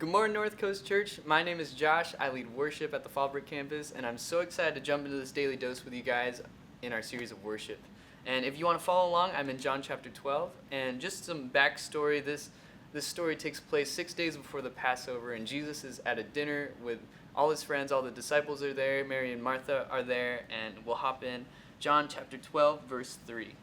Good morning, North Coast Church. My name is Josh. I lead worship at the Fallbrook campus, and I'm so excited to jump into this daily dose with you guys in our series of worship. And if you want to follow along, I'm in John chapter 12. And just some backstory, this story takes place 6 days before the Passover, and Jesus is at a dinner with all his friends. All the disciples are there. Mary and Martha are there, and we'll hop in. John chapter 12, verse 3.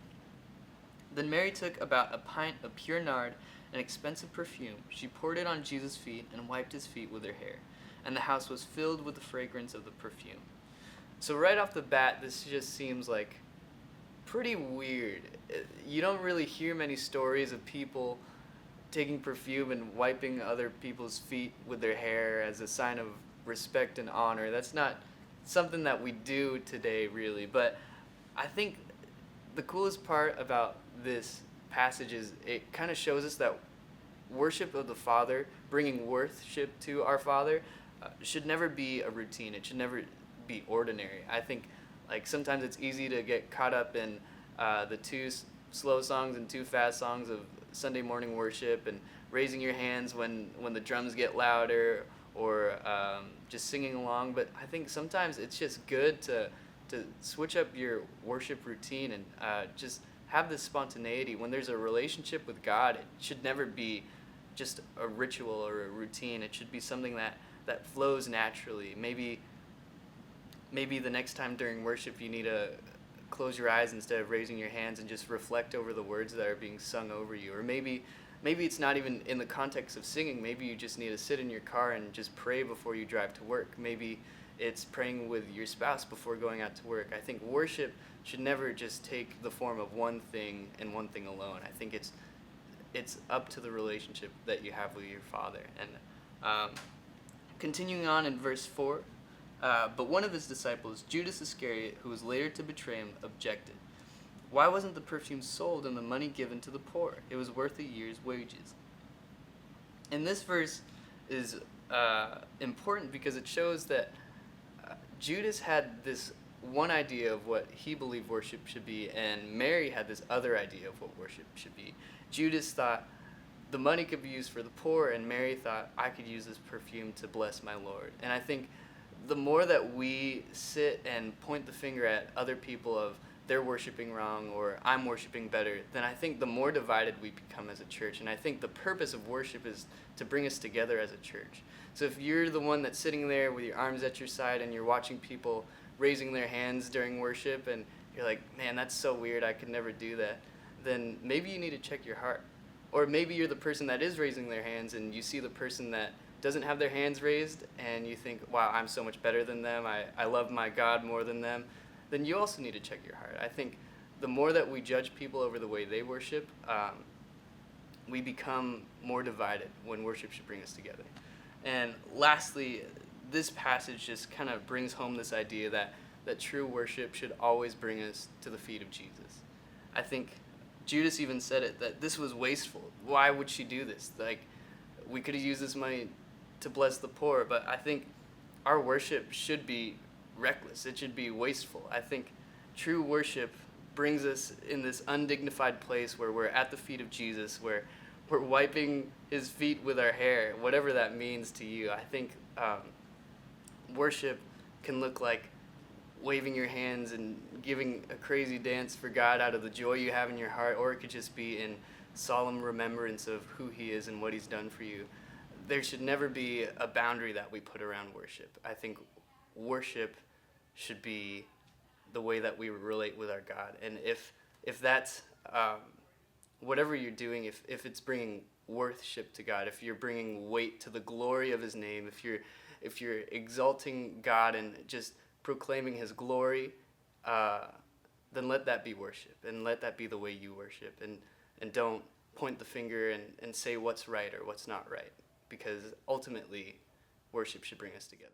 Then Mary took about a pint of pure nard, an expensive perfume. She poured it on Jesus' feet and wiped his feet with her hair, and the house was filled with the fragrance of the perfume. So right off the bat, this just seems like pretty weird. You don't really hear many stories of people taking perfume and wiping other people's feet with their hair as a sign of respect and honor. That's not something that we do today, really. But I think the coolest part about this passage is it kind of shows us that worship of the Father, bringing worship to our Father, should never be a routine. It should never be ordinary. I think sometimes it's easy to get caught up in the too slow songs and too fast songs of Sunday morning worship and raising your hands when the drums get louder, or just singing along. But I think sometimes it's just good to switch up your worship routine and just have this spontaneity. When there's a relationship with God, it should never be just a ritual or a routine. It should be something that flows naturally. Maybe the next time during worship you need to close your eyes instead of raising your hands and just reflect over the words that are being sung over you. Or maybe it's not even in the context of singing. Maybe you just need to sit in your car and just pray before you drive to work. Maybe it's praying with your spouse before going out to work. I think worship should never just take the form of one thing and one thing alone. I think it's up to the relationship that you have with your Father. And continuing on in verse 4, but one of his disciples, Judas Iscariot, who was later to betray him, objected. Why wasn't the perfume sold and the money given to the poor? It was worth a year's wages. And this verse is important because it shows that Judas had this one idea of what he believed worship should be, and Mary had this other idea of what worship should be. Judas thought the money could be used for the poor, and Mary thought, I could use this perfume to bless my Lord. And I think the more that we sit and point the finger at other people of they're worshiping wrong or I'm worshiping better, then I think the more divided we become as a church. And I think the purpose of worship is to bring us together as a church. So if you're the one that's sitting there with your arms at your side and you're watching people raising their hands during worship and you're like, man, that's so weird, I could never do that, then maybe you need to check your heart. Or maybe you're the person that is raising their hands and you see the person that doesn't have their hands raised and you think, wow, I'm so much better than them, I love my God more than them. Then you also need to check your heart. I think the more that we judge people over the way they worship, we become more divided when worship should bring us together. And lastly, this passage just kind of brings home this idea that true worship should always bring us to the feet of Jesus. I think Judas even said it, that this was wasteful. Why would she do this? We could have used this money to bless the poor, but I think our worship should be reckless. It should be wasteful. I think true worship brings us in this undignified place where we're at the feet of Jesus, where we're wiping his feet with our hair, whatever that means to you. I think worship can look like waving your hands and giving a crazy dance for God out of the joy you have in your heart, or it could just be in solemn remembrance of who he is and what he's done for you. There should never be a boundary that we put around worship. I think worship should be the way that we relate with our God. And if that's whatever you're doing, if it's bringing worship to God, if you're bringing weight to the glory of his name, if you're exalting God and just proclaiming his glory, then let that be worship, and let that be the way you worship, and don't point the finger and say what's right or what's not right, because ultimately worship should bring us together.